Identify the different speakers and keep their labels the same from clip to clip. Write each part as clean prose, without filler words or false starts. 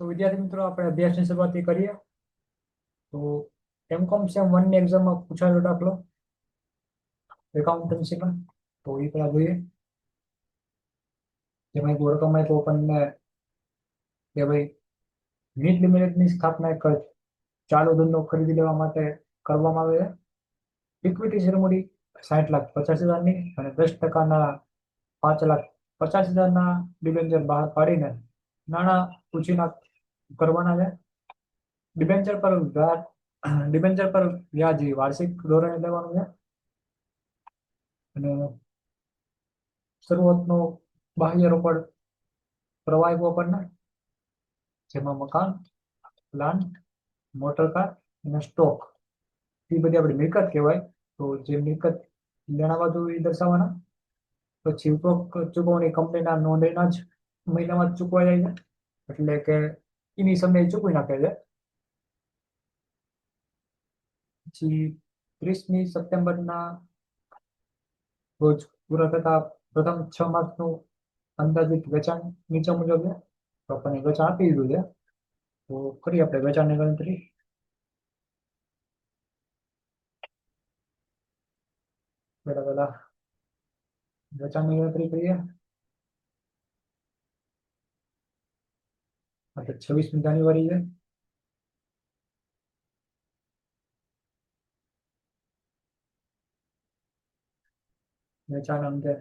Speaker 1: તો વિદ્યાર્થી મિત્રો આપણે અભ્યાસની શરૂઆત કરીએ. તો એમકોમ સેમ 1 ની એક્ઝામમાં પૂછાયેલો દાખલો એકાઉન્ટન્સીમાં. તો એ પહેલા જોઈએ. જેમાં એક વર્કમાં એક આપણને કે ભાઈ નીટ લિમિટેડની સ્થાપના એક ચાલુ ધંધો ખરીદી લેવા માટે કરવામાં આવે છે. ઇક્વિટી શેરમૂડી 60,50,000ની અને 10%ના 5,50,000ના ડિબેન્ચર બહાર પાડીને નાણાં ઉછીના કરવાના છે. ડિબેન્ચર પર વ્યાજ વાર્ષિક ધોરણે લેવાનું છે. અને શરૂઆતનો બાહ્ય રોકડ પ્રવાહી આપણને, જેમાં મકાન, પ્લાન્ટ, મોટર કાર અને સ્ટોક એ બધી આપણી મિલકત કહેવાય. તો જે મિલકત લેણા બાજુ એ દર્શાવવાના. પછી ઉપરોક્ત ચૂકવણી કંપનીના નોંધણીના જ મહિનામાં જ ચૂકવાઈ જાય છે, એટલે કે એની સમયે ચૂકવી નાખે છે. પછી 30મી સપ્ટેમ્બરના રોજ પૂરા થતા પ્રથમ 6 માસનું અંદાજિત વેચાણ નીચે મુજબ છે. તો આપણને વેચાણ આપી દીધું છે. તો કરીએ આપણે વેચાણની ગણતરી. પહેલા વેચાણની ગણતરી કરીએ. આપણે 26મી જાન્યુઆરી છે. વેચાણ અંગે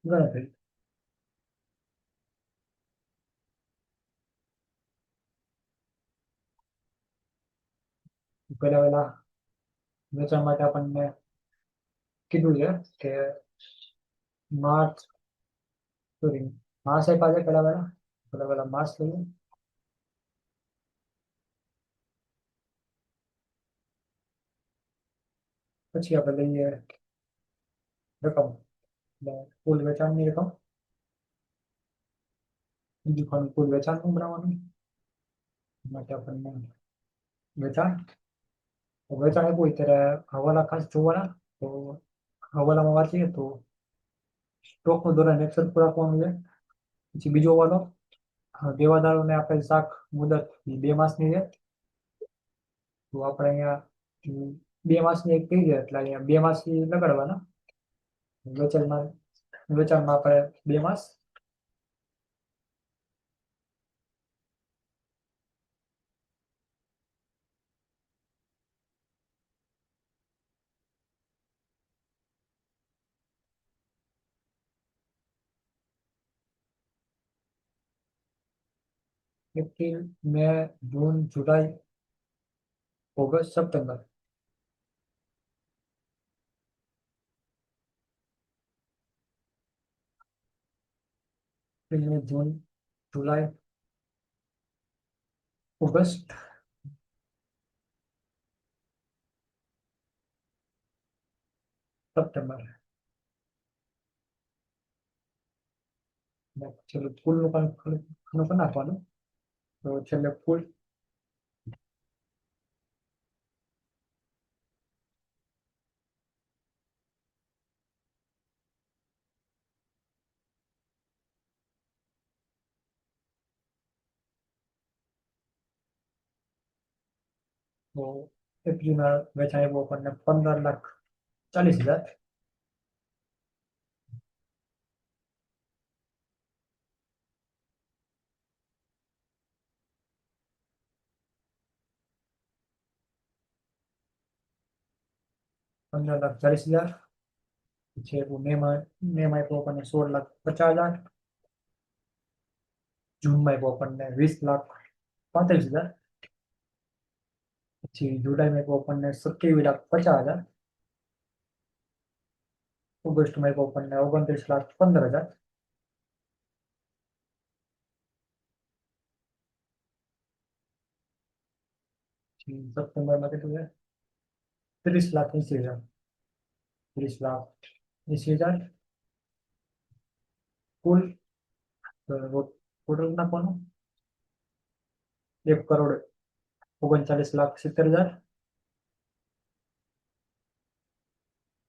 Speaker 1: ગણતરી. પહેલા વેચાણ માટે આપણને કીધું છે કે માર્ચ આપ્યા છે. પહેલા માર્ચ લઈએ. પછી આપણે લઈએ રકમ, એટલે કુલ વેચાણની રકમ. બીજું ખાનું કુલ વેચાણ બનાવવાનું માટે આપણને વેચાણ આપ્યું હોય ત્યારે હવાલા ખાસ જોવાના. તો હવાલામાં વાંચીએ તો સ્ટોકનું ધોરણ 61 રાખવાનું છે. પછી બીજો હવાલો દેવાદારોને આપેલ શાખ મુદત 2 માસની છે. તો આપણે અહીંયા 2 માસની એક થઈ જાય એટલે અહીંયા 2 માસ લગાડવાના. વેચાણમાં આપણે 2 માસ. એપ્રિલ, મે, જૂન, જુલાઈ, ઓગસ્ટ, સપ્ટેમ્બર. એપ્રિલ, મે, જૂન, જુલાઈ, ઓગસ્ટ, સપ્ટેમ્બર. છેલ્લે કુલનું પણ નાખવાનું. તો છેલ્લે કુલ 15 વેચાણ આવ્યું આપણને 15,40,000. 15,40,000. પછી મેમાં આપ્યું આપણને 16,50,000. જૂનમાં આપ્યું આપણને 20,35,000. પછી જુલાઈમાં આપ્યું આપણને 27,50,000. ઓગસ્ટમાં આપ્યું આપણને 29,15,000. સપ્ટેમ્બરમાં કેટલું છે? 30,80,000. 30,80,000 કુલ. ટોટલ નાખવાનું 1,39,70,000.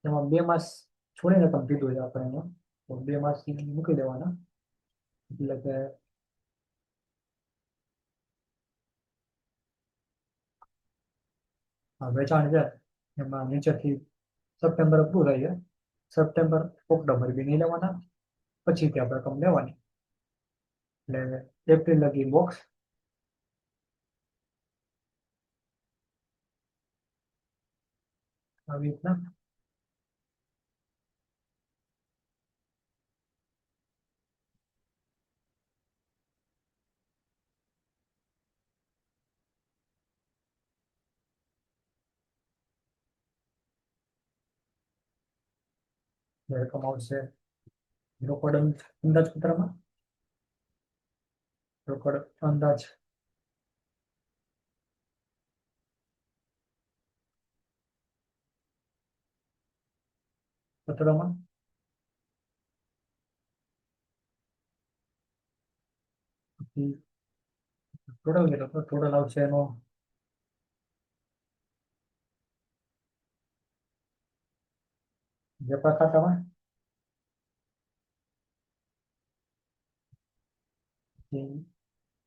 Speaker 1: એમાં 2 માસ છોડીને તમે કીધું છે આપણે એમાં. તો 2 માસ મૂકી દેવાના. એટલે કે આ વેચાણ છે એમાં નીચેથી સપ્ટેમ્બર પૂરું થાય છે. સપ્ટેમ્બર ઓક્ટોબર બી નહીં લેવાના, પછીથી આપણે રકમ લેવાની. એટલે એપ્રિલ લગી બોક્સ આવી રીતના. જે રકમ આવશે રોકડ અંદાજપત્રમાં, રોકડ અંદાજ પત્રમાં. ટોટલ કેટલો ટોટલ આવશે એનો વેપાર ખાતામાં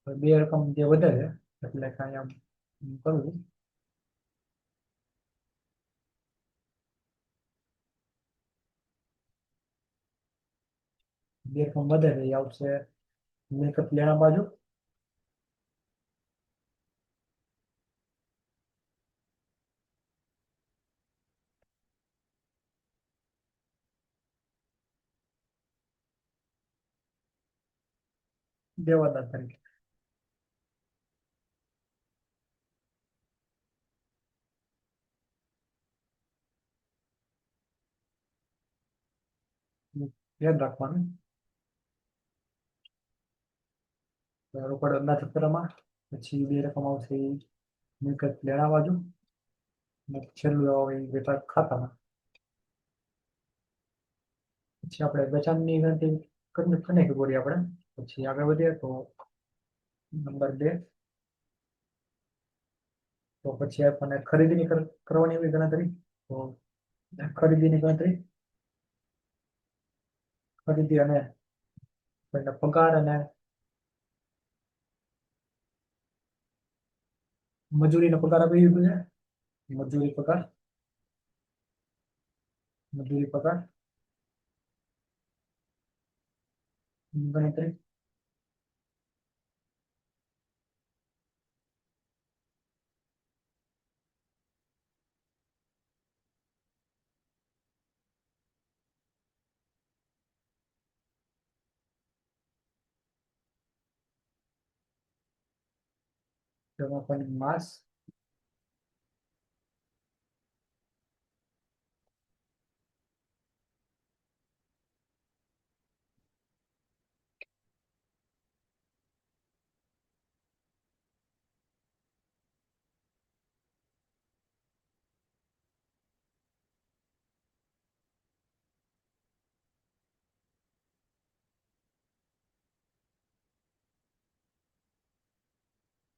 Speaker 1: બે રકમ જે વધે છે એટલે કાંઈ આમ કરવું. બે રકમ વધે છે એ આવશે મિલકત લેણા બાજુ. દેવાદાર તરીકે. યાદ રાખવાનું. રોકડ અંદાજપત્રમાં પછી બે રકમ આવશે એ મિલકત લેણા બાજુ, અને છેલ્લું આવે એ વેપાર ખાતામાં. પછી આપણે વેચાણની ગણતરી કરીને ખબર આપણે. પછી આગળ વધીએ તો નંબર 2. તો પછી આપણને ખરીદીની કરવાની એવી ગણતરી. તો ખરીદીની ગણતરી, ખરીદી અને પગાર અને મજૂરીનો પગાર આપી દીધું છે. મજૂરી પગાર, મજૂરી પગાર ગણતરી. તેમાં પણ માસ,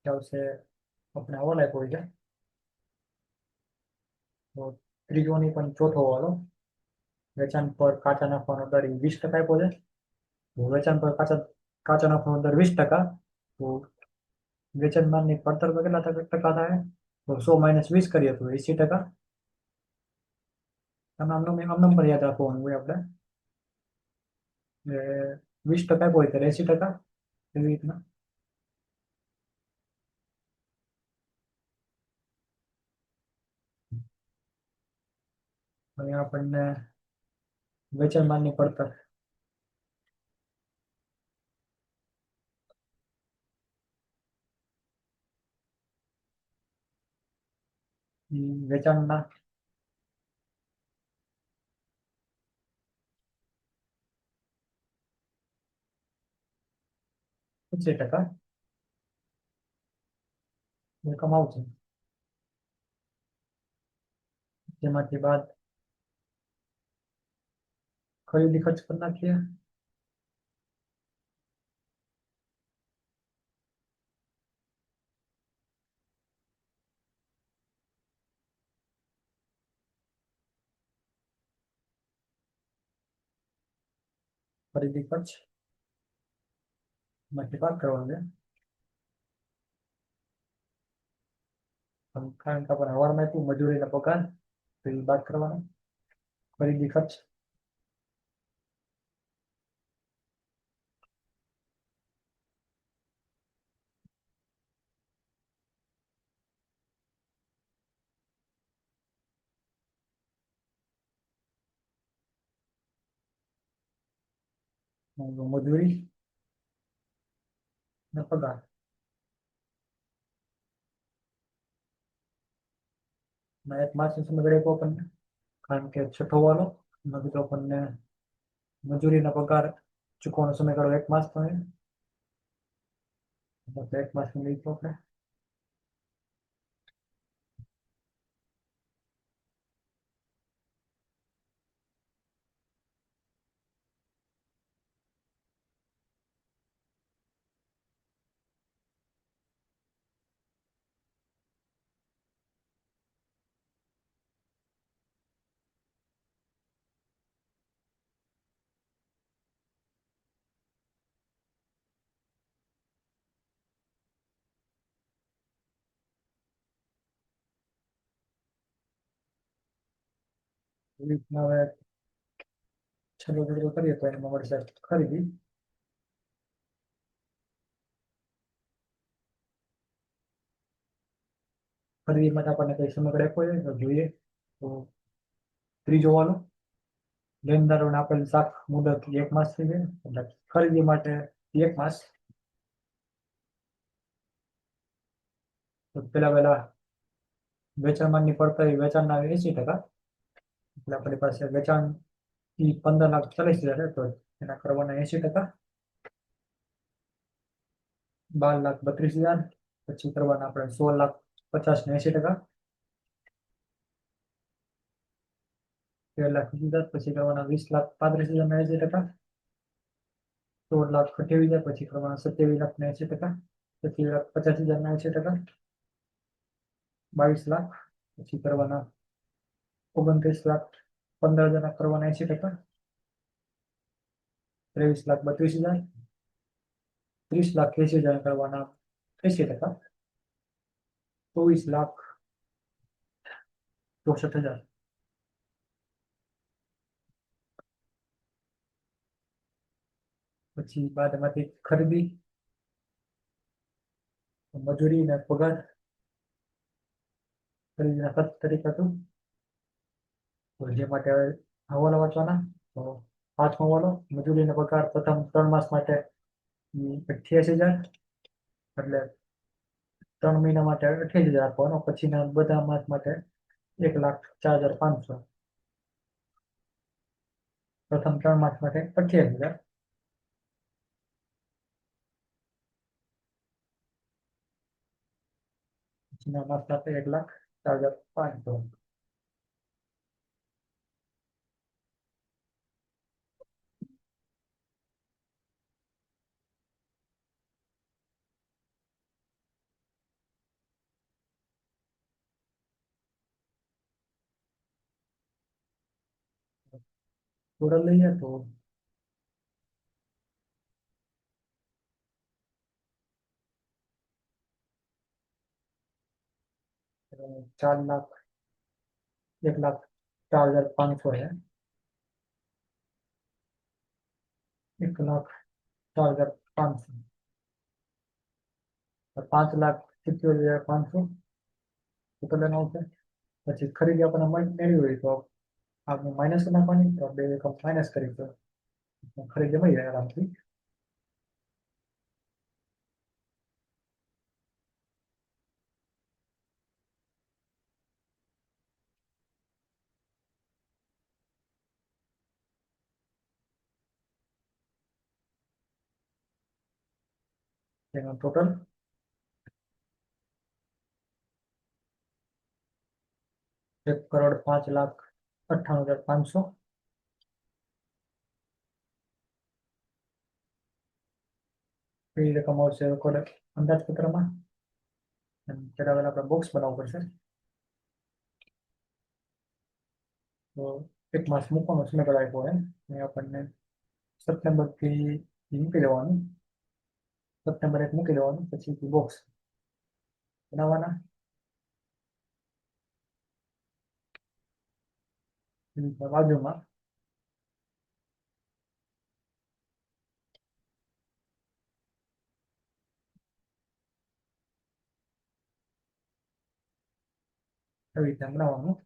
Speaker 1: આવશે આપણે હવાલા કોઈ છે. તો ત્રીજો ની પણ ચોથો વાળો, વેચાણ પર કાચા નાખવાનો દર 20% આપ્યો છે. તો વેચાણ પર કાચા નાખવાનો દર 20%. તો વેચાણ માલની પડતર પર કેટલા ટકા થાય? તો 100 - 20 કરીએ તો 80%. આમ નંબર યાદ રાખવાનું હોય આપણે. 20% આપ્યો હોય ત્યારે 80%, એવી રીતના. અને આપણને વેચાણ માલની પડતર વેચાણના 25% રકમ આવશે. તેમાંથી બાદ ખરીદી ખર્ચ કરી નાખીએ. ખરીદી ખર્ચ માંથી બાદ કરવાનું છે. કારણ કે આપણે હવારમાં આપ્યું મજૂરીના પગાર તો એ બાદ કરવાનો. ખરીદી ખર્ચ મજૂરી ને પગાર. એક માસનો સમયગાળો આપ્યો આપણને કારણ કે છઠ્ઠો વાળો એમાં કીધું આપણને મજૂરીના પગાર ચૂકવવાનો સમયગાળો 1 માસ થાય. એટલે 1 માસનું લીધું આપણે. એવી રીતના હવે છેલ્લો ટુકડો કરીએ તો એમાં મળશે ખરીદી. ખરીદી માટે આપણને કઈ સમયગાળો આપ્યો છે તો જોઈએ તો ત્રીજો વાળો લેણદારોને આપેલ શાખ મુદત 1 માસ થઈ છે એટલે ખરીદી માટે 1 માસ. તો પેલા વેચાણ માલની પડતર વેચાણના 80%. એટલે આપણી પાસે વેચાણ 15,40,000 છે તો એના કરવાના 80%. 12,32,000 પછી કરવાના આપણે 16,50,000 ને 80%. 13,20,000 પછી કરવાના 20,35,000 ને 80%. 16,28,000 પછી કરવાના 27,00,000 ને 80%. 25,50,000 ને 80%. 22,00,000 પછી કરવાના 29,15,000 ના કરવાના 80%. 23,32,000. 30,80,000 કરવાના 80%. 24,64,000. પછી બાદમાંથી ખરીદી મજૂરી ને પગાર ખરીદીના ખર્ચ તરીકે હતું. તો જે માટે હવાલો વાંચવાના તો 5મો હવાલો મજૂરીનો પગાર પ્રથમ 3 માસ માટે 88,000. એટલે 3 મહિના માટે 28,000 આપવાનો પછીના બધા માસ માટે 1,04,500. પ્રથમ 3 માસ માટે 28,000. પછીના માસ માટે 1,04,500. ટોટલ લઈએ તો 4,00,000 1,04,500 है. 1,04,500. 5,70,500 ટોટલ એનો આવશે. પછી ખરીદી આપણને મેળવી હોય તો આપણે માઇનસ નાખવાની તો બે રકમ માઇનસ કરી તો ખરીદી મળી જાય આરામથી. એનો ટોટલ 1,05,98,500. એ રકમ આવશે અંદાજપત્રમાં. પહેલા આપણે બોક્સ બનાવવું પડશે. તો 1 માસ મૂકવાનો સમયગાળો આપ્યો હોય એ આપણને સપ્ટેમ્બરથી મૂકી દેવાનું. સપ્ટેમ્બર 1 મૂકી દેવાનું પછી બોક્સ બનાવવાના. બાજુમાં એવી રીતે બનાવવાનું.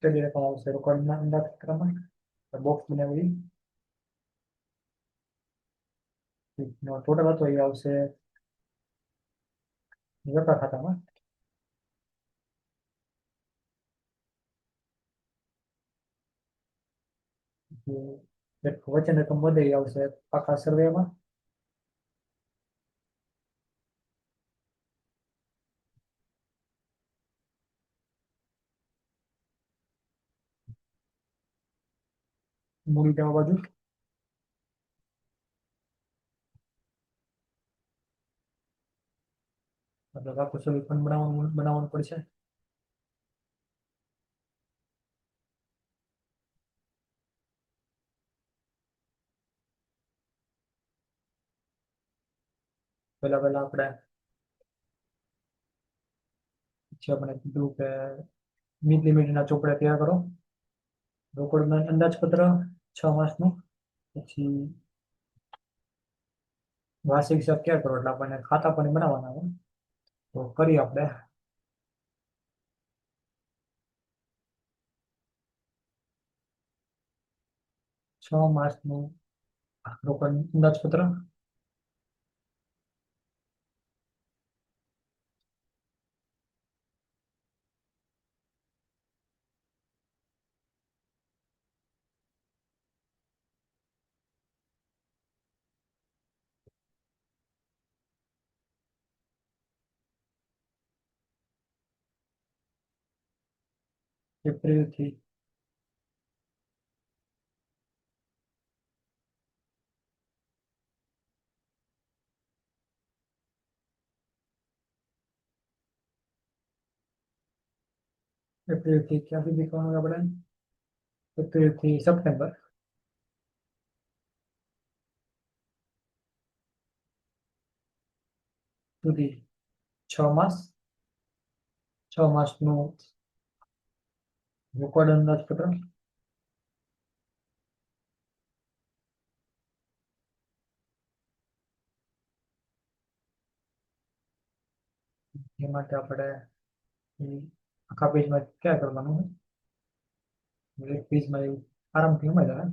Speaker 1: તેની રકમ આવશે રેકોર્ડના અંદાજપત્રમાં બોક્સ બનાવી ટોટલ હતો એ આવશે વેપાર ખાતામાં. એક વચન રકમ વધે એ આવશે પાકા સર્વેમાં. મૂડી જવા બાજુ મતલબ આખું સર્વે પણ બનાવવાનું પડશે. પહેલા આપણે આપણે કીધું કે મિડ ચોપડા તૈયાર કરો. રોકડ અંદાજપત્ર 6 માસનું. પછી વાર્ષિક હિસાબ તૈયાર કરો એટલે આપણને ખાતા પણ બનાવવાના હોય. તો કરીએ આપણે. 6 માસનું રોકડ અંદાજપત્ર. એપ્રિલથી ક્યાં સુધી કરવાનું આપણે? એપ્રિલથી સપ્ટેમ્બર સુધી 6 માસ. 6 માસનું રોકડ અંદાજપત્ર. એ માટે આપણે આખા પેજમાં ક્યાં કરવાનું હોય? એક પેજમાં એવું આરામથી સમય જાય.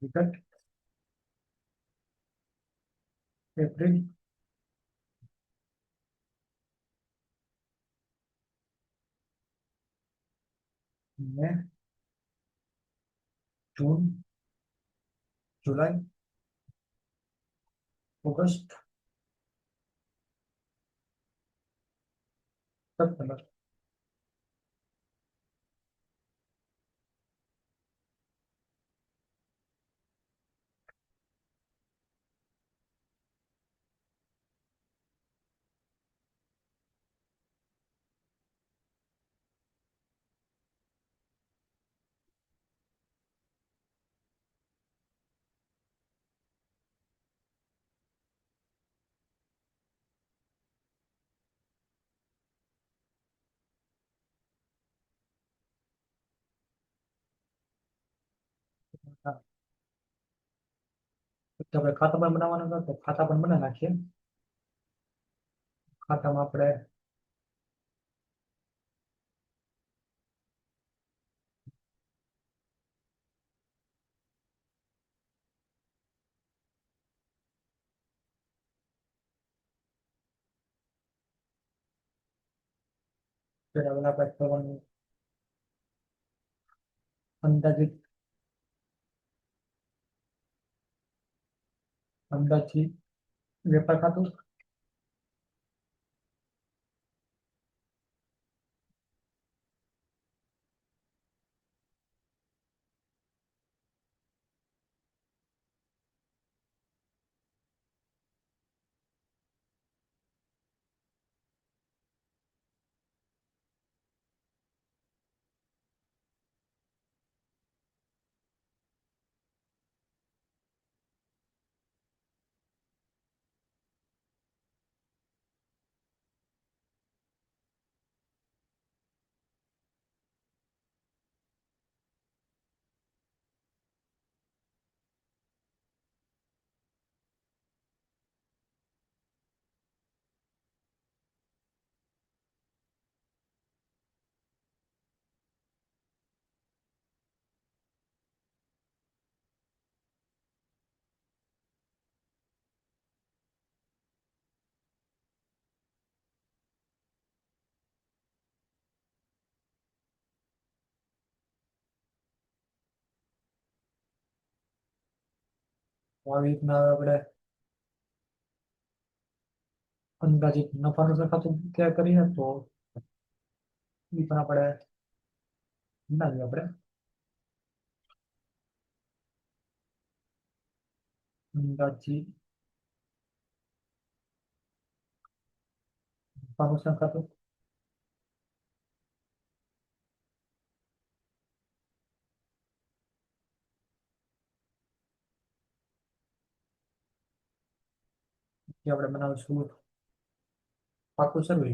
Speaker 1: વિગત એપ્રિલ મે જૂન જુલાઈ ઓગસ્ટ સપ્ટેમ્બર. હા, તો આપણે ખાતા પણ બનાવવાના હતા તો ખાતા પણ બનાવી નાખીએ. ખાતામાં આપણે પેલા કરવાનું અંદાજિત અંદાજિત વેપાર ખાતું. આવી રીતના આપણે અંદાજિત નફાનું ખાતું તૈયાર કરીએ તો એ પણ આપણે અંદાજે આપણે અંદાજિત નફાનું ખાતું જે આપણે બનાવીશું પાકું સર્વે.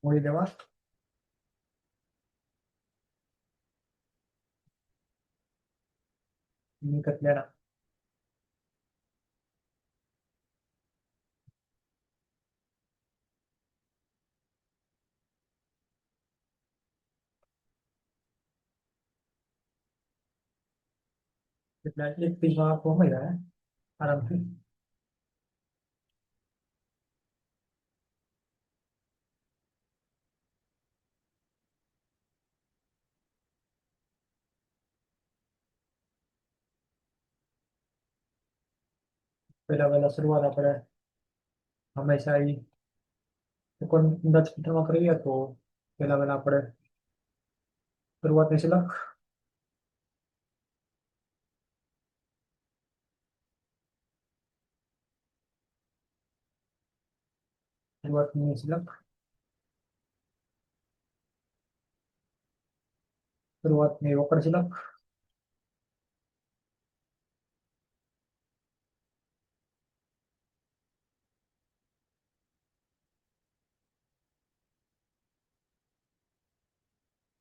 Speaker 1: મૂડી દેવા મિલકત લેણા એટલે એક પેજમાં આખું મળી જાય આરામથી. પહેલા શરૂઆત આપણે હંમેશા કોઈ અંદાજપત્રમાં કરીએ તો પહેલા આપણે શરૂઆતની શિલક શરૂઆતની શિલક શરૂઆતની રોકડ શિલક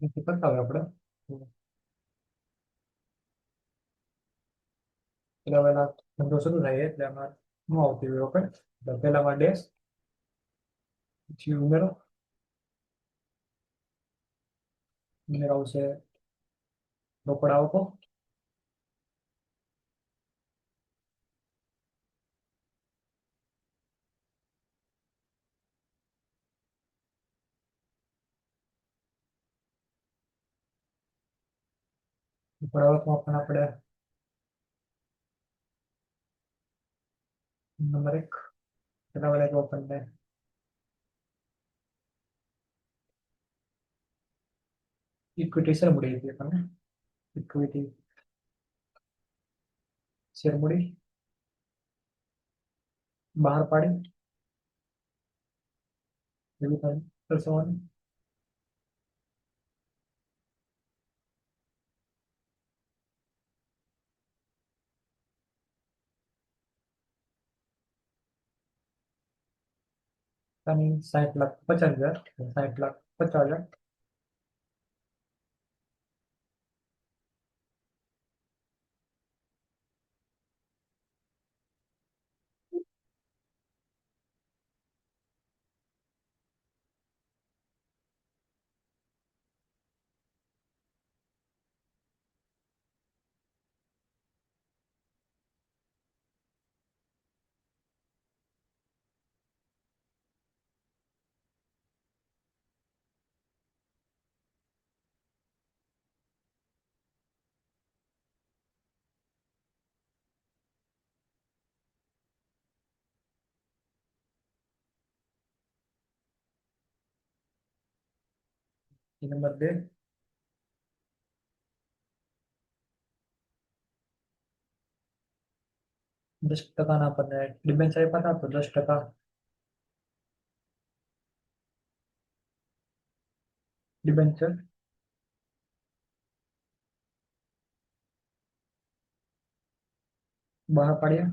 Speaker 1: નીચે કરતા હોય આપણે પહેલા ધંધો શરૂ થાય એટલે આમાં ન આવતી હોય રોકડ એટલે પહેલામાં ડેશ પછી ઉમેરો આવશે રોકડ આવકો રોકડ આવકમાં પણ આપણે નંબર 1 પહેલા તો આપણને ઇક્વિટી શેર મૂડી હતી આપણને ઇક્વિટી શેર મૂડી બહાર પાડી એવી થાય દર્શાવવાની. આની 60,50,000 60,50,000 એ નંબર 2, 10% આપણને ડિબેન્ચર આપ્યા હતા, તો 10% ડિબેન્ચર બહાર પાડ્યા.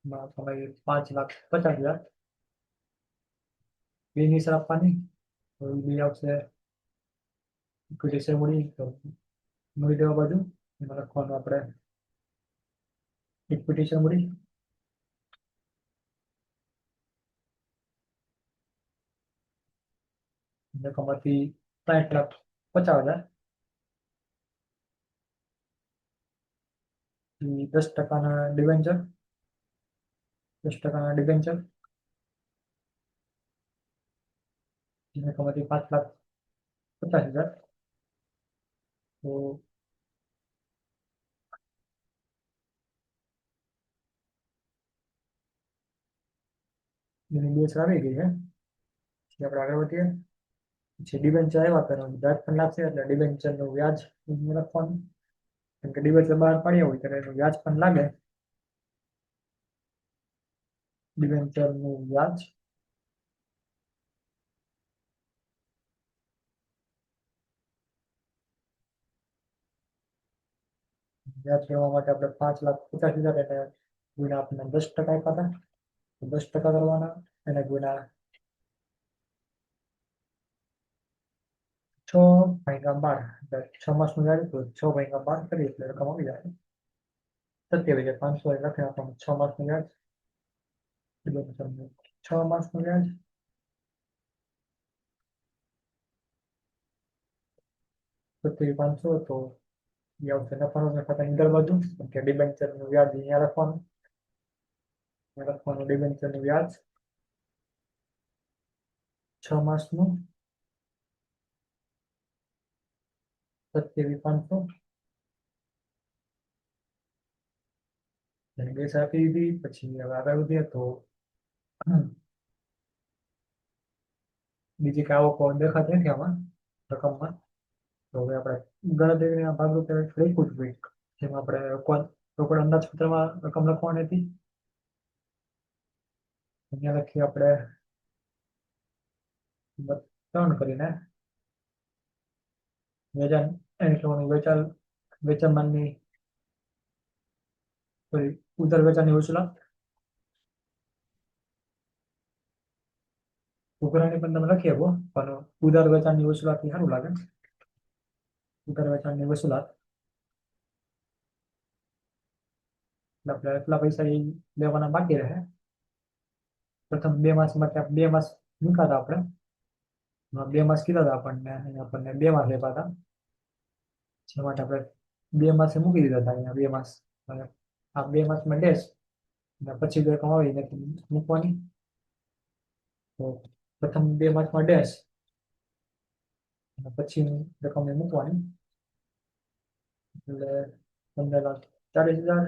Speaker 1: તમારી 5,50,000 બેની સર આપવાની, તો એ બી આવશે ઇક્વિટી શેર મૂડી, તો મૂડી દેવા બાજુ એમાં લખવાનું આપણે ઇક્વિટી શેર મૂડી, રકમમાંથી 60,50,000, 10%ના ડિવેન્ચર, 10%ના ડિવેન્ચર, રકમમાંથી 5,50,000, તો એની બે સર આવી ગઈ છે. પછી આપણે આગળ વધીએ. પછી ડિબેન્ચર આવ્યા તો વ્યાજ પણ લાગશે, એટલે ડિબેન્ચરનું વ્યાજ લખવાનું, કેમ કે ડિબેન્ચર બહાર પાડ્યા હોય ત્યારે એનું વ્યાજ પણ લાગે. ડિબેન્ચરનું વ્યાજ લેવા માટે આપણે 5,50,000 એને ગુણ્યા આપણને 10% આપ્યા હતા, તો 10% કરવાના, એને ગુણ્યા 6/12, એટલે 6 માસનું વ્યાજ હતું, 6/12 કરીએ એટલે રકમ આવી જાય 27,500 લખી નાખવાનું. 6 માસનું વ્યાજ, 6 માસનું વ્યાજ, 27,500, તો એ આવશે નફાનું ખાતાની અંદર બાજુ, કેમ કે ડિબેન્ચરનું વ્યાજ અહીંયા લખવાનું, ડિબેન્ચરનું વ્યાજ 6 માસનું 27,500, બે આપી દીધી. પછી હવે આગળ વધીએ તો બીજી કઈ આવકો દેખાતી નથી આમાં રકમમાં, તો હવે આપણે ગણતરીના ભાગરૂપે લખ્યું જ હોય, જેમાં આપણે રોકડ અંદાજપત્રમાં રકમ લખવાની હતી. અહીંયા લખીએ આપણે 3 કરીને વેચાણ માલની ઉધાર વેચાણની વસૂલાત, ઉઘરાણી પણ તમે લખી આપો, પણ ઉધાર વેચાણની વસૂલાત સારું લાગે. ઉધાર વેચાણની વસૂલાત આપણે એટલા પૈસા એ લેવાના બાકી રહે. પ્રથમ 2 માસ માટે 2 માસ મૂકાતા આપણે, 2 માસ કીધા હતા આપણને, આપણને 2 માસ લેતા હતા, જે માટે આપણે 2 માસે મૂકી દીધા હતા. અહીંયા 2 માસ, અને આ 2 માસમાં ડેશ, અને પછી બે રકમ આવી મૂકવાની. તો પ્રથમ 2 માસમાં ડેશ, અને પછી રકમ મૂકવાની, એટલે 15,40,000,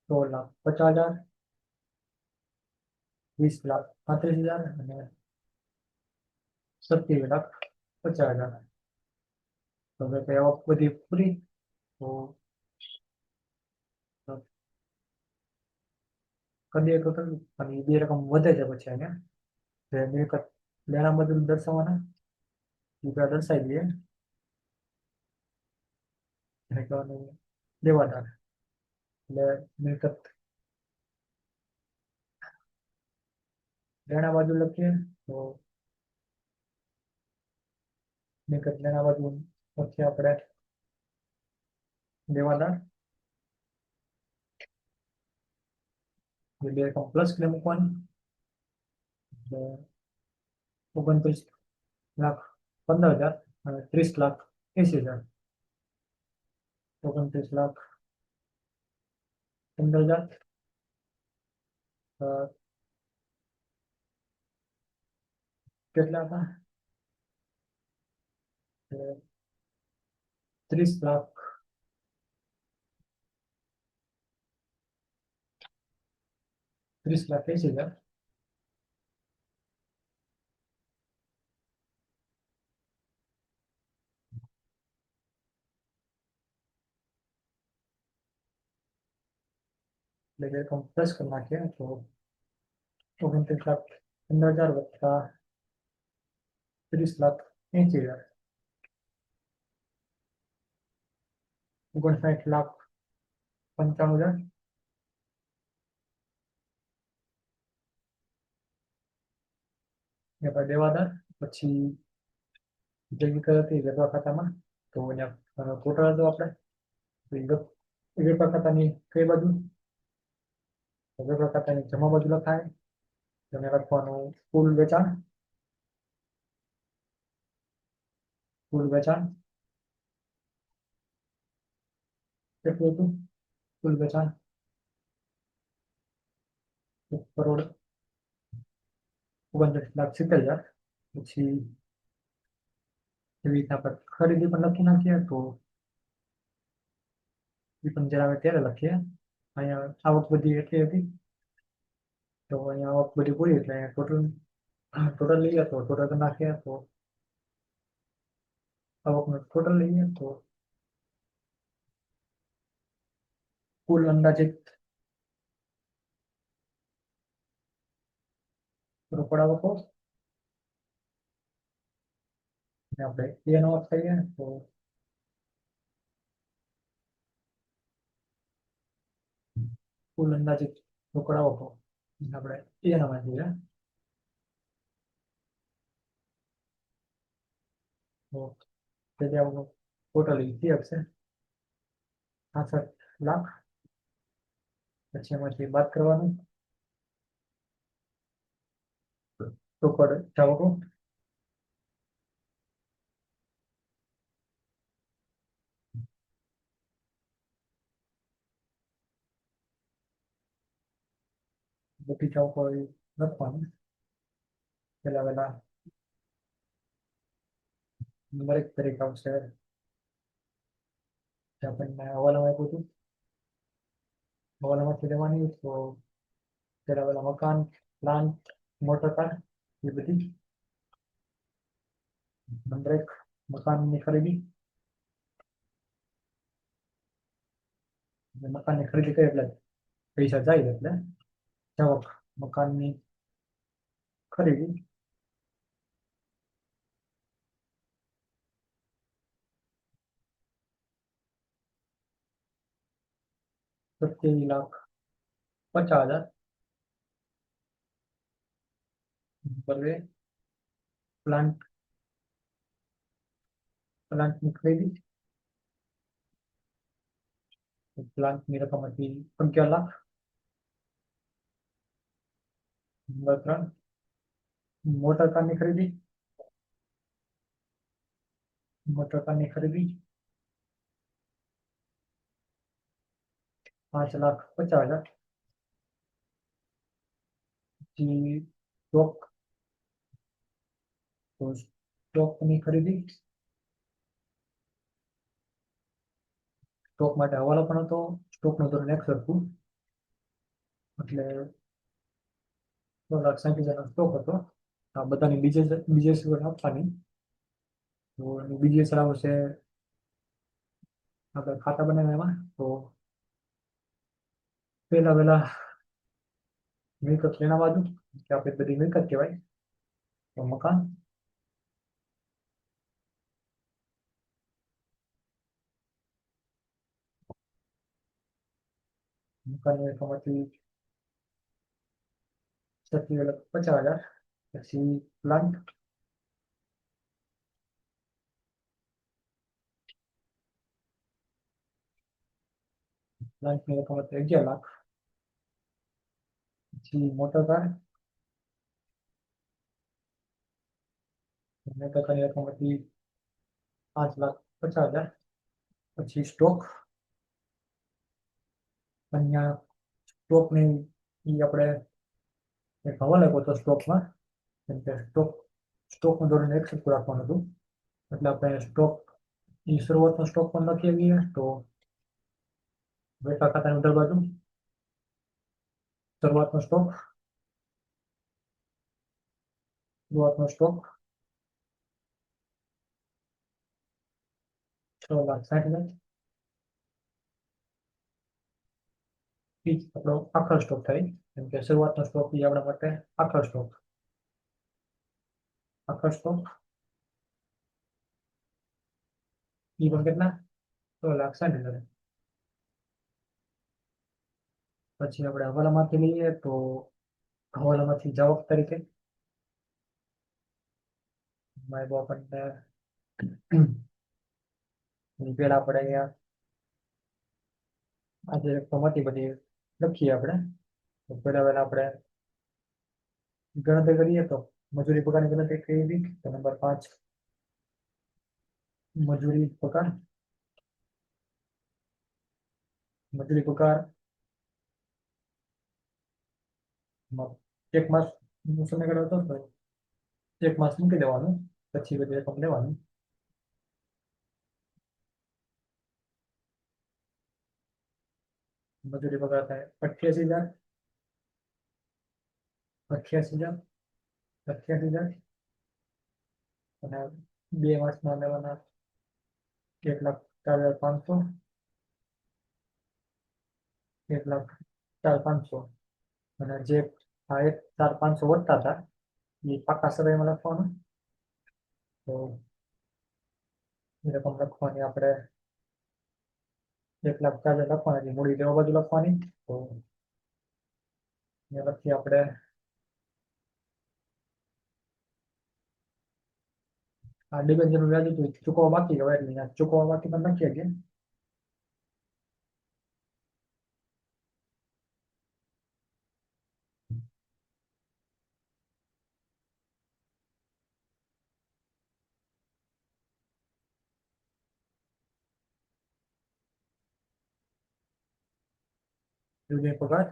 Speaker 1: 16,50,000, 20,35,000 અને 27,50,000. તો હવે આવક બધી પૂરી. તો કરીએ ટોટલ, અને બે રકમ વધે છે પછી અહીંયા મિલકત લેણા બદલ દર્શાવવાના, રૂપિયા દર્શાવી દઈએ. દેવાદાર, એટલે મિલકત લેણા બાજુ લખીએ, તો મિલકત લેણા બાજુ લખીએ આપણે દેવાદાર, બે રકમ પ્લસ ને મૂકવાની, એટલે 29,15,000 અને 30,80,000, 29,15,000, કેટલા હતા 30 લાખ 30 લાખ 80 હજાર. એટલે કે રકમ પ્લસ કરી નાખીએ તો 29,15,000 વત્તા 30,80,000, 59,95,000. ને આપણે દેવાદાર પછી જે વિકલ્પ હતી વેપાર ખાતામાં, તો અહીંયા ટોટલ હતો આપણે. વેપાર ખાતાની કઈ બાજુ? તો વેપાર ખાતાની જમા બાજુ લખાય. તમે લખવાનું કુલ વેચાણ. કુલ વેચાણ કેટલું હતું? કુલ વેચાણ 1,39,70,000. પછી એવી રીતના આપણે ખરીદી પણ લખી નાખીએ તો એ પણ જ્યારે આવે ત્યારે લખીએ. અહીંયા આવક બધી એટલી હતી, તો અહીંયા આવક બધી પૂરી એટલે ટોટલ લઈએ તો ટોટલ નાખીએ તો આવકનું ટોટલ લઈએ તો કુલ અંદાજિત રોકડ આવકો આપણે એનો અર્થ થઈએ તો કુલ અંદાજિત રોકડ આવકો આપણે એના માં જોઈએ તો ટોટલ ઈ આવશે 66 લાખ. પછી એમાંથી બાદ કરવાનું રોકડ આવકો. બધી આવકો લખવાનું પેલા પેલા નંબર 1 તરીકે આવશે. આપણને હવાલામાં આપ્યું હતું, હવાલામાંથી લેવાની તો પેલા પેલા મકાન, પ્લાન્ટ, મોટર કાર એ બધી. નંબર 1 મકાનની ખરીદી. મકાનની ખરીદી કરી એટલે પૈસા જાય એટલે આવક મકાનની ખરીદી. ₹27,50,000. પ્લાન્ટ પ્લાન્ટની ખરીદી. પ્લાન્ટની રકમ હતી 11 લાખ. નંબર 3 મોટર કારની ખરીદી. મોટર કારની ખરીદી 5,50,000. સ્ટોક તો સ્ટોકની ખરીદી. સ્ટોક માટે હવાલો પણ હતો. સ્ટોકનું ધોરણ 1 સરખું એટલે 2,60,000 સ્ટોક હતો. આ બધાની બીજે સિવાય આપવાની. તો બીજી અસર આવશે આપણે ખાતા બનાવ્યા એમાં. તો પેલા મિલકત લેણા બાજુ કે આપણે બધી મિલકત કહેવાય તો મકાન. મકાનની રકમ હતી 36,50,000. પછી પ્લાન્ટ. પ્લાન્ટની રકમ હતી 11 લાખ. પછી મોટર કાર. મોટર કારની રકમ હતી 5,50,000. પછી સ્ટોક. અહીંયા સ્ટોકની આપણે એક હવાલો આપ્યો હતો સ્ટોકમાં. કેમ કે સ્ટોકનું ધોરણ 1 સરખું રાખવાનું હતું. એટલે આપણે સ્ટોક ની શરૂઆતનો સ્ટોક પણ લખી આવીએ તો વેપાર ખાતાની ઉધર બાજુ શરૂઆતનો સ્ટોક 6,60,000 એ જ આપણો આખર સ્ટોક થાય. કેમ કે શરૂઆતનો સ્ટોક એ આપણા માટે આખર સ્ટોક એ પણ કેટલા 6,60,000. પછી આપણે હવાલામાંથી લઈએ તો હવાલામાંથી જાવક તરીકે મારી આપણને પેલા આપણે અહીંયા આજે રકમ હતી બધી લખીએ આપણે. તો પહેલા આપણે ગણતરી કરીએ તો મજૂરી પગારની ગણતરી કરી હતી. તો નંબર 5 મજૂરી પગાર એક માસ સમયગાળો હતો તો એક માસ મૂકી દેવાનું, પછી બધી રકમ લેવાની. મજૂરી પગાર થાય 88,000 અને 2 માસમાં લેવાના 1,04,500 1,04,500. અને જે આ 1,04,500 વધતા હતા એ પાકા સમયમાં લખવાનું. તો એ રકમ લખવાની આપણે 1,04,000 લખવાની, મૂડી દેવા બાજુ લખવાની. તો લખીએ આપણે આ ડિબેન્ચરનું વ્યાજ હતું ચૂકવવા બાકી હોય એટલે ચૂકવવા બાકી પણ લખીએ છીએ. મજૂરી પગાર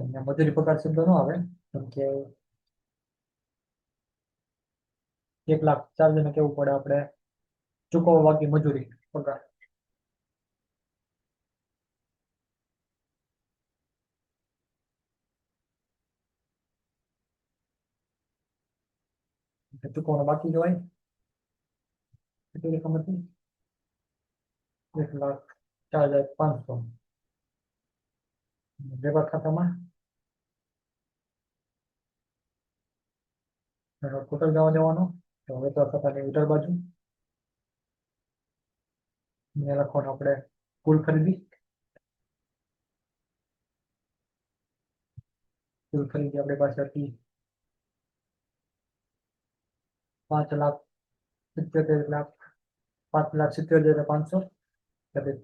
Speaker 1: અને મજૂરી પગાર શબ્દ ન આવે કેમ કે 1,04,000 કેવું પડે આપણે ચૂકવવા બાકી મજૂરી પગાર. ચૂકવવાનું બાકી હોય કેટલી રકમ હતી 1,04,500. વેપાર ખાતામાં ટોટલ જવા દેવાનો. તો વેપાર ખાતાની ઉધર બાજુ લખવાનું આપણે કુલ ખરીદી આપણી પાસે હતી 5,77,500.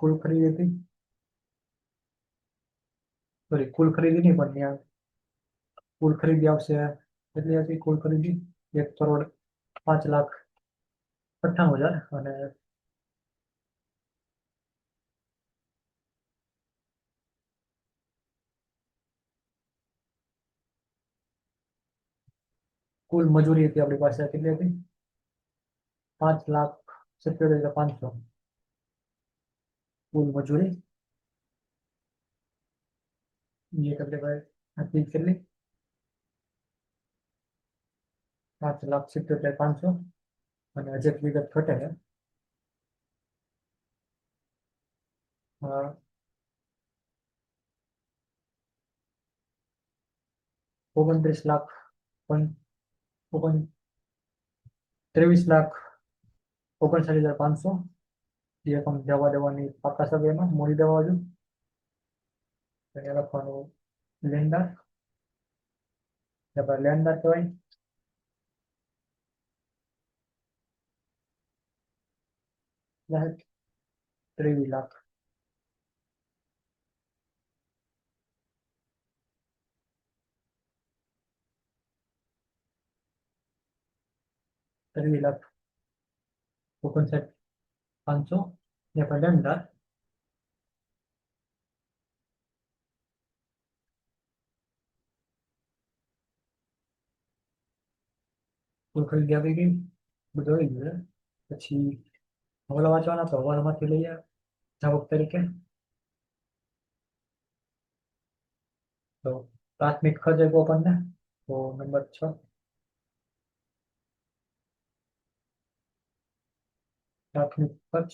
Speaker 1: કુલ ખરીદી હતી, સોરી કુલ ખરીદી નહીં પણ ત્યાં કુલ ખરીદી આવશે કેટલી હતી કુલ ખરીદી 1,05,98,000. અને કુલ મજૂરી હતી આપણી પાસે કેટલી હતી 5,77,500 કુલ મજૂરી. કેટલી 5,77,500. અને હજી એક વિગત ઘટે છે 23,59,500 એ રકમ જવા દેવાની પાકા સભ્યમાં મૂડી દેવા બાજુ. એને લખવાનું લેણદાર કહેવાય. 23,00,000 53,59,500 ને પણ લેણદાર કુલ ખરીદી આવી ગઈ, બધું આવી ગયું છે. પછી હવાલા વાંચવાના તો હવાલામાંથી લઈએ જાવક તરીકે. તો પ્રાથમિક ખર્ચ આપ્યો આપણને, તો નંબર 6 પ્રાથમિક ખર્ચ.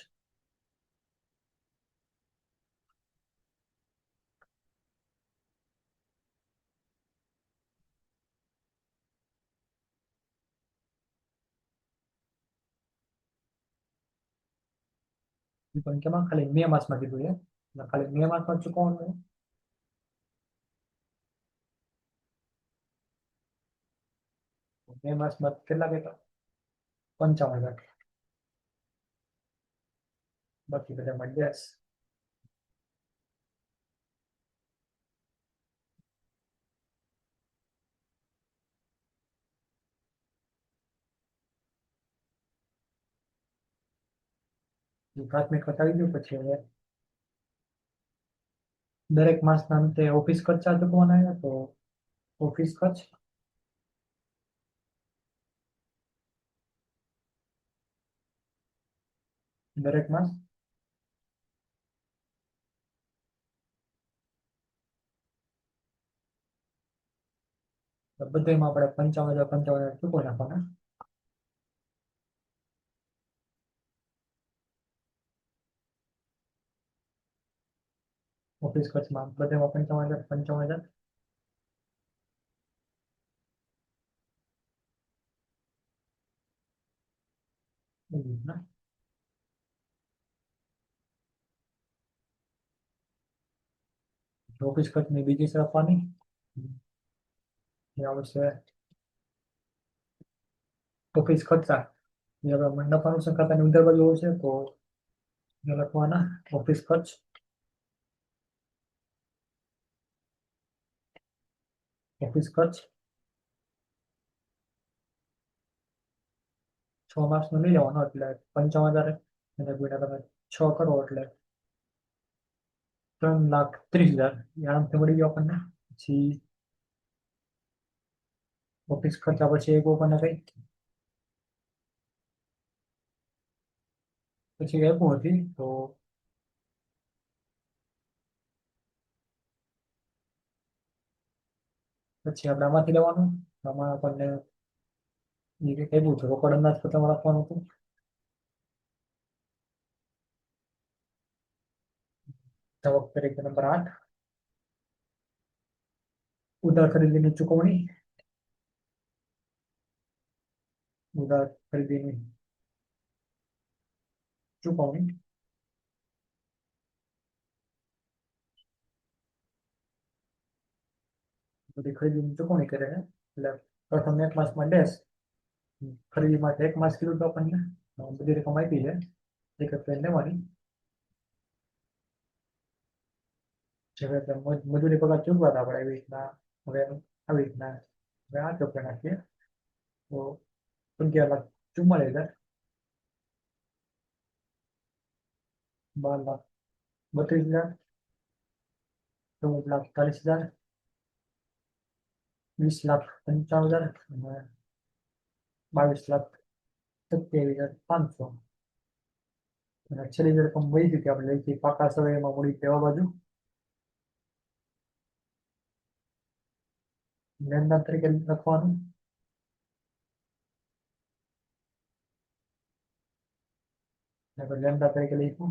Speaker 1: એ પણ કેમાં ખાલી મે માસમાં કીધું છે એટલે ખાલી મે માસમાં ચૂકવવાનું છે. મે માસમાં કેટલા કહેતા? 55,000. બાકી બધામાં 10. પ્રાથમિક ખર્ચ આવી ગયું. પછી હવે દરેક માસના અંતે ઓફિસ ખર્ચા ચૂકવવાના છે. તો ઓફિસ ખર્ચ દરેક માસ બધામાં આપણે 55,000 55,000 ચૂકવી નાખવાના. ઓફિસ ખર્ચમાં બધામાં 55,000 55,000. એવી રીતના. ઓફિસ ખર્ચની બીજી શરત આપવાની એ આવશે ઓફિસ ખર્ચા. એ હવે નફા નુકસાન ખાતાની અંદર બાજુ આવશે. તો એ લખવાના ઓફિસ ખર્ચ. ઓફિસ ખર્ચ 6 માસનો લઈ લેવાનો એટલે 55,000 અને ગુણ્યા તમે 6 કરો એટલે 3,30,000 એ આરામથી મળી ગયો આપણને. પછી ઓફિસ ખર્ચા પછી એક આપણને કઈ પછી આપ્યું હતી. તો પછી આપણે આમાંથી લેવાનું. આમાં આપણને એ કંઈક આપ્યું હતું, રોકડ અંદાજપત્રમાં લખવાનું હતું. આવક તરીકે નંબર 8 ઉધાર ખરીદીની ચૂકવણી. ઉધાર ખરીદીની ચૂકવણી. બધી ખરીદીની ચૂકવણી કરે છે. એટલે પ્રથમ એક માસમાં ડેશ ખરીદી માટે 1 માસ કીધું તો આપણને બધી રકમ આપી છે. એક જ લેવાની. જેવી રીતે મજૂરી પગાર ચૂકવા હતા આપણે એવી રીતના હવે આવી રીતના હવે આ ચોપડે નાખીએ. તો 11,44,000, 12,32,000, 14,40,000, 20,55,000 અને 22,27,500. અને છેલ્લી જે રકમ મળી હતી આપણે લઈ પાકા સમયમાં મળી તેવા બાજુ લેણદાર તરીકે લખવાનું. લેણદાર તરીકે લઈશું.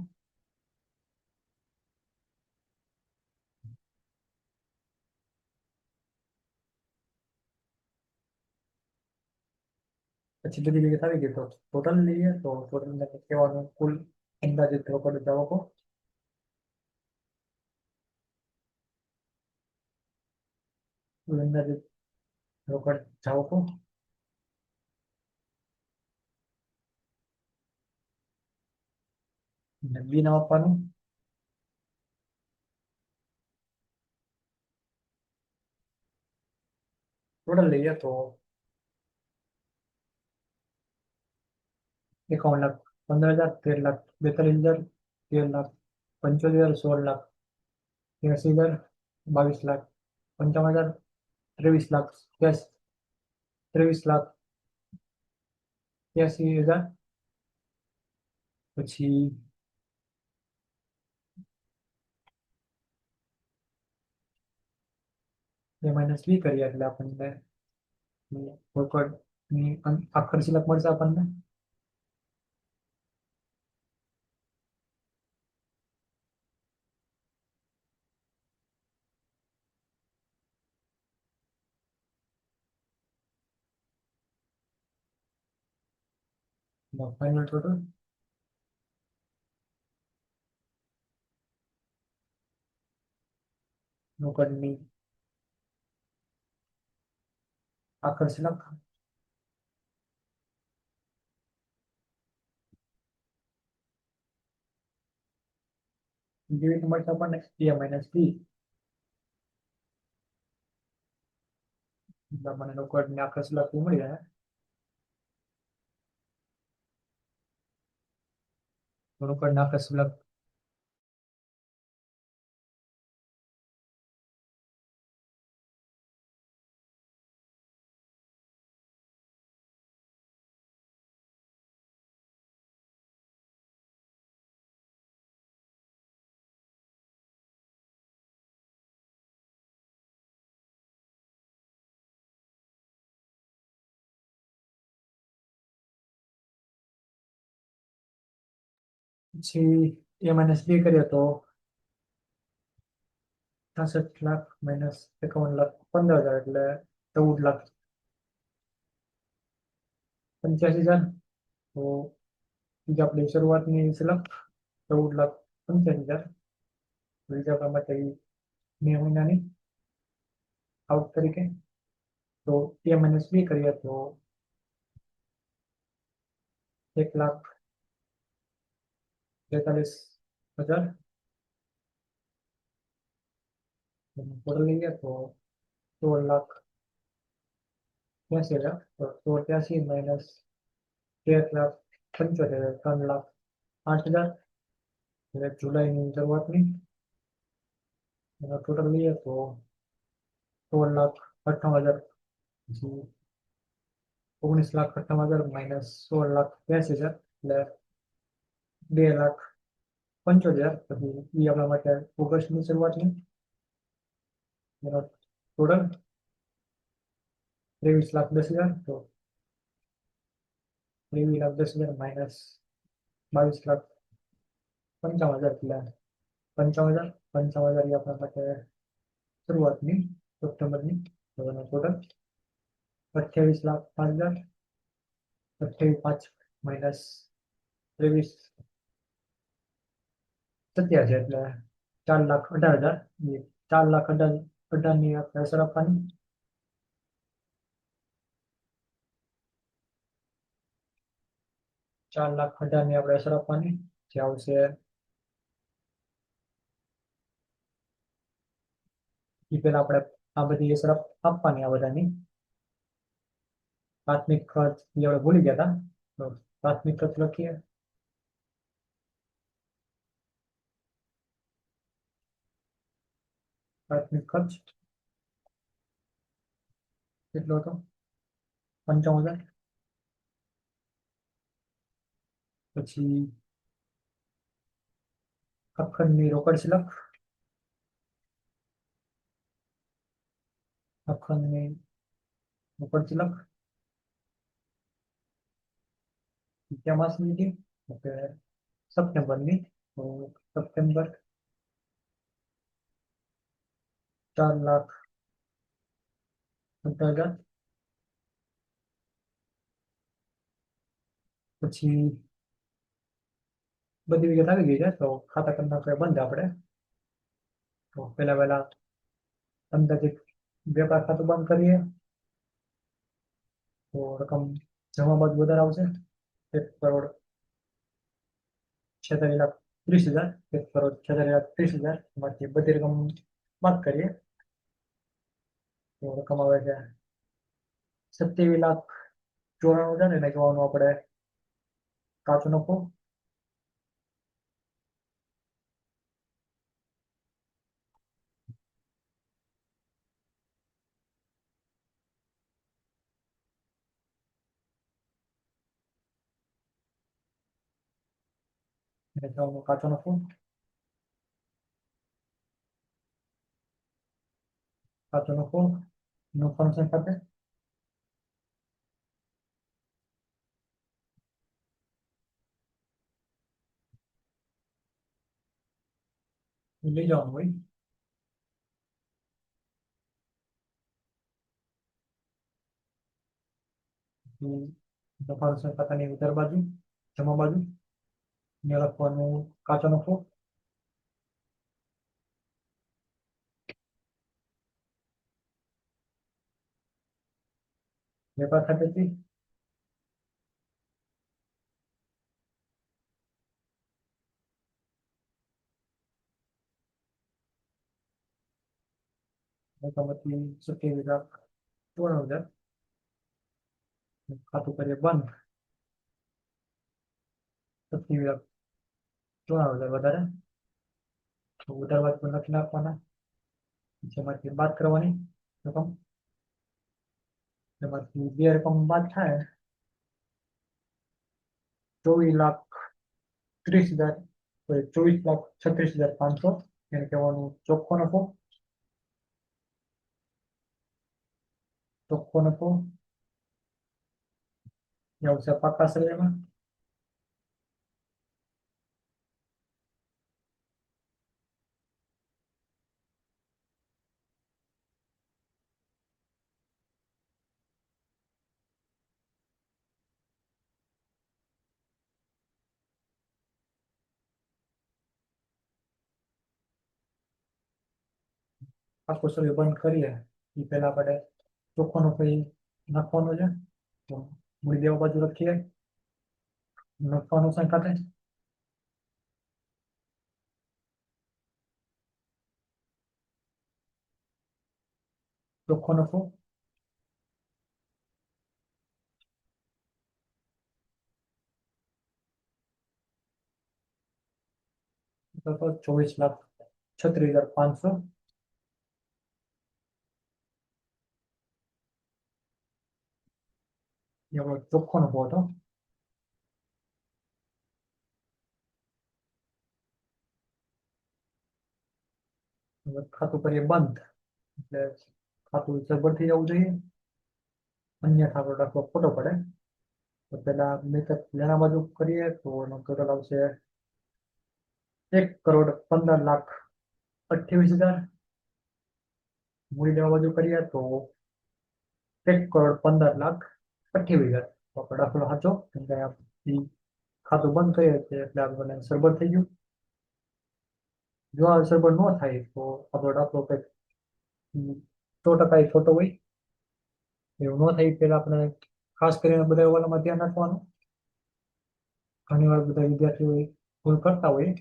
Speaker 1: પછી બધી જગ્યાએ આવી ગઈ. તો ટોટલ લઈએ તો ટોટલ કહેવાનું કુલ અંદાજિત રોકડ જાવકો. કુલ અંદાજિત રોકડ જાવકો બી નામ આપવાનું. ટોટલ લઈએ તો 51,15,000, 13,42,000, 13,75,000, 16,83,000, 22,55,000, 23,00,000, 23,00,000, 83,000. પછી એ માઇનસ બી કરીએ એટલે આપણને રોકડની આખર શિલ્લક મળશે આપણને. ફાઇનલ ટોટલ રોકડની આખર શિલ્લક જેવી મળશે આપણને એ માઇનસ બી. એટલે મને રોકડની આખર શિલ્લક મળી જાય. રોકડની આખર શિલ્લક પછી એ માઇનસ બી કરીએ તો 66 લાખ માઇનસ 51,15,000 એટલે 14,85,000. તો બીજા આપણી શરૂઆતની શિલ્લક 14,85,000. બીજા આપણા માટે મે મહિનાની આઉટ તરીકે. તો એ માઇનસ બી કરીએ તો 1,43,000. ટોટલ લઈએ તો 16,83,000. તો 16,83 માઇનસ 13,75,000 3,08,000. એટલે જુલાઈની શરૂઆતની એનો ટોટલ લઈએ તો 16,58,000. પછી 19,58,000 માઇનસ 16,82,000 એટલે 2,75,000. પછી એ આપણા માટે ઓગસ્ટની શરૂઆતની એનો ટોટલ 23,10,000. તો 23,10,000 માઇનસ 22,55,000 એટલે 55,000. 55,000 એ આપણા માટે શરૂઆતની સપ્ટેમ્બરની. તો એનો ટોટલ 28,05,000. 28,05 માઇનસ 23,87 એટલે 4,18,000. 4,18,000 ની આપણે અસર આપવાની. 4,18,000 ની આપણે અસર આપવાની જે આવશે એ પેલા આપણે આ બધી અસર આપવાની. આ બધાની પ્રાથમિક ખર્ચ એ આપણે ભૂલી ગયા હતા. તો પ્રાથમિક ખર્ચ લખીએ. પ્રાથમિક ખર્ચ કેટલો હતો? 55,000. પછી અખંડની રોકડ શિલ્લક. અખંડની રોકડ શિલ્લક કયા માસની હતી? ઓકે, સપ્ટેમ્બરની. તો સપ્ટેમ્બર 4,18,000. પછી બધી વિગત આવી ગઈ છે. તો ખાતા કરી નાખવા બંધ આપણે. તો પહેલા અંદાજિત વેપાર ખાતું બંધ કરીએ તો રકમ જમા બાદ વધારે આવશે 1,46,30,000. 1,46,30,000 માંથી બધી રકમ બાદ કરીએ તો રકમ આવે છે 27,94,000. એને જોવાનું આપણે કાચો નફો. વેચાણનો કાચો નફો, કાચો નફો, નફાનું સંખ્યા લઈ જવાનું હોય. નફાનું સંખ્યાની ઉત્તર બાજુ, જમા બાજુ ને લખવાનું કાચો નફો, વેપાર ખાતેથી મોટામાંથી 27,54,000 ખાતું કરીએ બંધ. 27,54,000 વધારે તો ઉધાર બાજુ પર લખી નાખવાના, જેમાંથી બાદ કરવાની રકમ, એમાંથી બે રકમ બાદ થાય 24,30,000, 24,36,500 એને કહેવાનું ચોખ્ખો નફો, ચોખ્ખો નફો એ આવશે પાકા શરીરમાં. આખું શરીર બંધ કરીએ એ પહેલા આપણે ચોખ્ખો નફો નાખવાનો છે. તો મૂડી દેવા બાજુ લખીએ નફાનું સંખ્યા ચોખ્ખો નફો, તો 24,36,500 એ આપણો ચોખ્ખો નફો હતો. ખાતું કરીએ બંધ એટલે ખાતું જબર થઈ જવું જોઈએ, અન્યથા આપણો દાખલો ખોટો પડે. તો પેલા મિલકત લેણા બાજુ કરીએ તો એનો ટોટલ આવશે 1,15,28,000. મૂડી દેવા બાજુ કરીએ તો 1,15,28,000. તો આપણો દાખલો સાચો, કેમ કે ખાતું બંધ કરીએ એટલે આપણને સરભર થઈ ગયું. જો આ સરભર ન થાય તો આપણો દાખલો કંઈક 100% ખોટો હોય. એવું ન થાય પેલા આપણે ખાસ કરીને બધા અહેવાલોમાં ધ્યાન રાખવાનું. ઘણી વાર બધા વિદ્યાર્થીઓ ભૂલ કરતા હોય,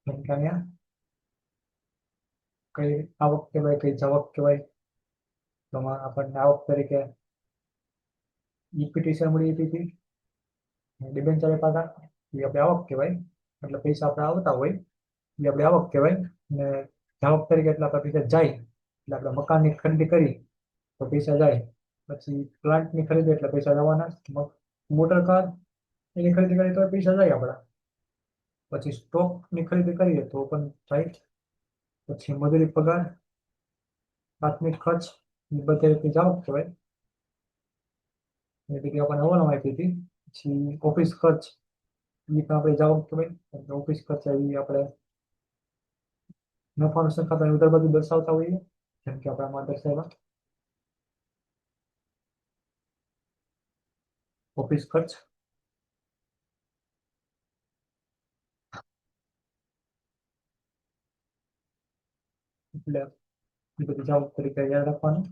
Speaker 1: જેમ કે અહીંયા કઈ આવક કહેવાય, કઈ જવક કહેવાય. તો આપણને આવક તરીકે ઇક્વિટી શેર મળી હતી, ડિબેન્ચર પાછા એ આપણે આવક કહેવાય. એટલે પૈસા આપણે આવતા હોય એ આપણે આવક કહેવાય. ને જાવક તરીકે એટલે આપણે પૈસા જાય એટલે આપણે મકાનની ખરીદી કરી તો પૈસા જાય. પછી પ્લાન્ટની ખરીદી એટલે પૈસા જવાના. મોટર કાર એની ખરીદી કરી તો પૈસા જાય આપણા. પછી સ્ટોકની ખરીદી કરીએ તો પણ જાય. પછી મજૂરી પગાર પ્રાથમિક ખર્ચ એ બધે રીતે જાવક કહેવાય. એ જગ્યાએ આપણને હવાલામાં આપી હતી. પછી ઓફિસ ખર્ચ એ પણ આપણે જાવક કહેવાય. ઓફિસ ખર્ચ એ આપણે નફાનું સંખ્યા ઉધાર બાજુ દર્શાવતા હોઈએ, જેમ કે આપણે આમાં દર્શાવ્યા ઓફિસ ખર્ચ. એટલે એ બધી જાવક તરીકે યાદ રાખવાનું.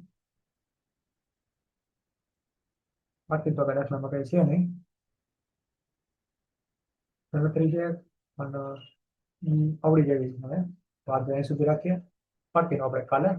Speaker 1: બાકી તો કઈ દાખલામાં કઈ છે નહીં. ગણતરી છે અને આવડી જાય છે મને. તો આજે અહીં સુધી રાખીએ. બાકીનું આપણે કાલે